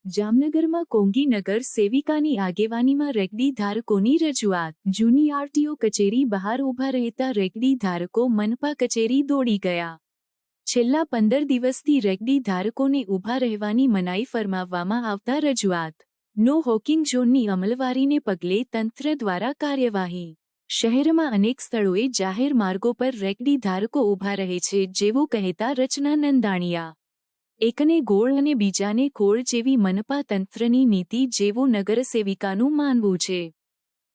જામનગરમાં કોંગી નગર સેવિકાની આગેવાનીમાં રેકડી ધારકોની રજૂઆત। જૂની આરટીઓ કચેરી બહાર ઊભા રહેતા રેકડી ધારકો મનપા કચેરી દોડી ગયા। છેલ્લા 15 દિવસથી રેકડી ધારકોને ઊભા રહેવાની મનાઈ ફરમાવવામાં આવતા રજૂઆત। નો હોકિંગ ઝોનની અમલવારીને પગલે તંત્ર દ્વારા કાર્યવાહી। શહેરમાં અનેક સ્થળોએ જાહેર માર્ગો પર રેકડી ધારકો ઊભા રહે છે જેવું કહેતા રચના નંદાણીયા। એકને ગોળ અને બીજાને ખોળ જેવી મનપા તંત્રની નીતિ જેવું નગરસેવિકાનું માનવું છે।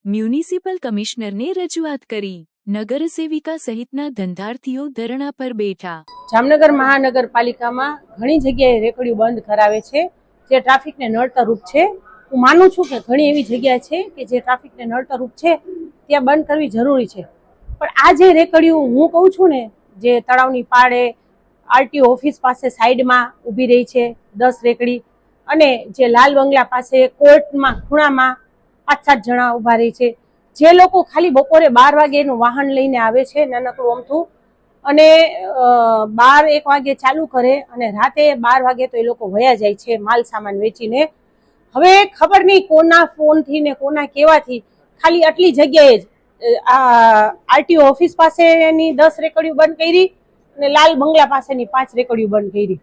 મ્યુનિસિપલ કમિશનરને રજૂઆત કરી। નગરસેવિકા સહિતના ધંધાર્થીઓ ધરણા પર બેઠા। જામનગર મહાનગરપાલિકામાં ઘણી જગ્યાએ રેકડીઓ બંધ કરાવે છે જે ટ્રાફિકને નડતરરૂપ છે। હું માનું છું કે ઘણી એવી જગ્યા છે કે જે ટ્રાફિકને નડતરરૂપ છે ત્યાં બંધ કરવી જરૂરી છે, પણ આ જે રેકડીઓ હું કહું છું ને, જે તળાવની પાળે આરટીઓ ઓફિસ પાસે સાઈડમાં ઊભી રહી છે 10 રેકડી, અને જે લાલ બંગલા પાસે કોર્ટમાં ખૂણામાં 5-7 જણા ઊભા રહી છે, જે લોકો ખાલી બપોરે 12 વાગે એનું વાહન લઈને આવે છે નાનકડું અમથું, અને 12-1 વાગે ચાલુ કરે અને રાતે 12 વાગે તો એ લોકો વયા જાય છે માલ સામાન વેચીને। હવે ખબર નહીં કોના ફોનથી ને કોના કહેવાથી ખાલી આટલી જગ્યાએ જ આરટીઓ ઓફિસ પાસેની 10 રેકડીઓ બંધ કરી અને લાલ બંગલા પાસેની 5 રેકડીઓ બંધ કરી।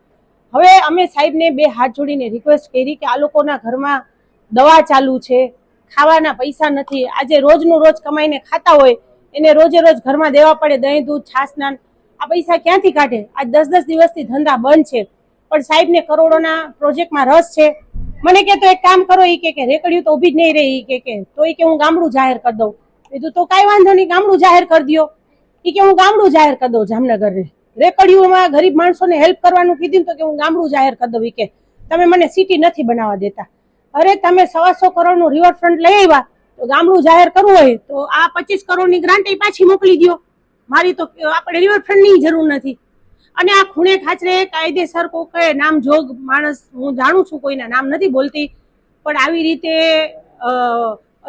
હવે અમે સાહેબને 2 હાથ જોડીને રિક્વેસ્ટ કરી કે આ લોકોના ઘરમાં દવા ચાલુ છે, ખાવાના પૈસા નથી, આજે રોજનું રોજ કમાઈને ખાતા હોય એને રોજે રોજ ઘરમાં દેવા પડે, દહીં દૂધ છાસના, આ પૈસા ક્યાંથી કાઢે? આજ 10-10 દિવસથી ધંધા બંધ છે, પણ સાહેબને કરોડોના પ્રોજેક્ટમાં રસ છે। મને કે તો એક કામ કરો, એ કે રેકડીઓ તો ઊભી જ નહીં રહી, કે તો એ કે હું ગામડું જાહેર કરી દઉં। કીધું તો કાંઈ વાંધો નહીં, ગામડું જાહેર કરી દો। એ કે હું ગામડું જાહેર કરી દઉં જામનગરને, રેકડીઓમાં ગરીબ માણસોને હેલ્પ કરવાનું કીધું તો કે હું ગામડું જાહેર કરી દઉં, કે તમે મને સિટી નથી બનાવવા દેતા। અરે તમે 125 કરોડનું રિવરફ્રન્ટ લઈ આવ્યા તો ગામડું જાહેર કરવું હોય તો આ 25 કરોડની ગ્રાન્ટ પાછી મોકલી દો, મારી તો આપણે રિવરફ્રન્ટની જરૂર નથી। અને આ ખૂણે ખાચરે કાયદેસર કોઈ નામ જોગ માણસ, હું જાણું છું કોઈના નામ નથી બોલતી, પણ આવી રીતે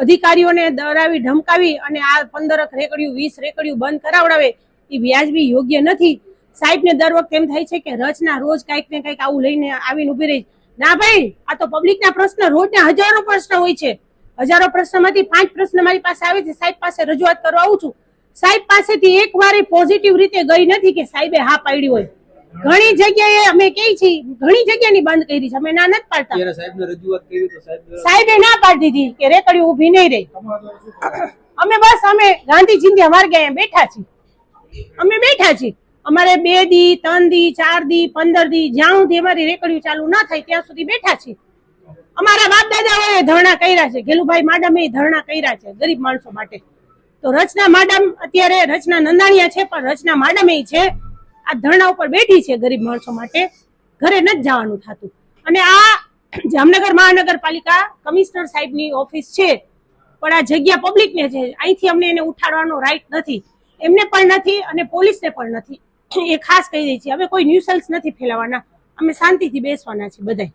અધિકારીઓને ડરાવી ધમકાવી અને આ 15 રેકડીઓ 20 રેકડીઓ બંધ કરાવડાવે એ વ્યાજબી યોગ્ય નથી। સાહેબને દર વખતે એમ થાય છે કે રચના રોજ કંઈક ને કંઈક આવું લઈને આવીને ઉભી રહી। ના ભાઈ, આ તો પબ્લિકના પ્રશ્ન રોજના હજારો પ્રશ્ન હોય છે, હજારો પ્રશ્નમાંથી 5 પ્રશ્ન મારી પાસે આવે છે, સાહેબ પાસે રજૂઆત કરવા આવું છું। સાહેબ પાસેથી એક વાર પોઝિટિવ રીતે ગઈ નથી કે સાહેબે હા પાડી હોય। ઘણી જગ્યાએ અમે કહી છીએ, ઘણી જગ્યાની બંધ કરી છે, અમે ના નથી પાડતા। સાહેબે ના પાડી દીધી કે રેકડીઓ ઊભી નહીં રહી। અમે ગાંધીજી માર્ગે બેઠા છીએ, અમે બેઠા છીએ, અમારે 2 દી 3 દી 4 દી 15 દી જ્યાં સુધી અમારી રેકડીઓ ચાલુ ના થાય ત્યાં સુધી બેઠા છીએ। અમારા બાપ દાદાઓએ ધરણા કર્યા છે, ગેલુભાઈ માડમે ધરણા કર્યા છે ગરીબ માણસો માટે। તો રચના માડમ અત્યારે રચના નંદાણીયા છે, પણ રચના માડમ એ છે આ ધરણા ઉપર બેઠી છે ગરીબ માણસો માટે, ઘરે નથી જવાનું થતું। અને આ જામનગર મહાનગરપાલિકા કમિશનર સાહેબની ઓફિસ છે, પણ આ જગ્યા પબ્લિકને છે, અહીંથી અમને એને ઉઠાડવાનો રાઈટ નથી, એમને પણ નથી અને પોલીસને પણ નથી। એ ખાસ કહી દે છે, અમે કોઈ ન્યુસન્સ નથી ફેલાવવાના, અમે શાંતિથી બેસવાના છીએ બધાય।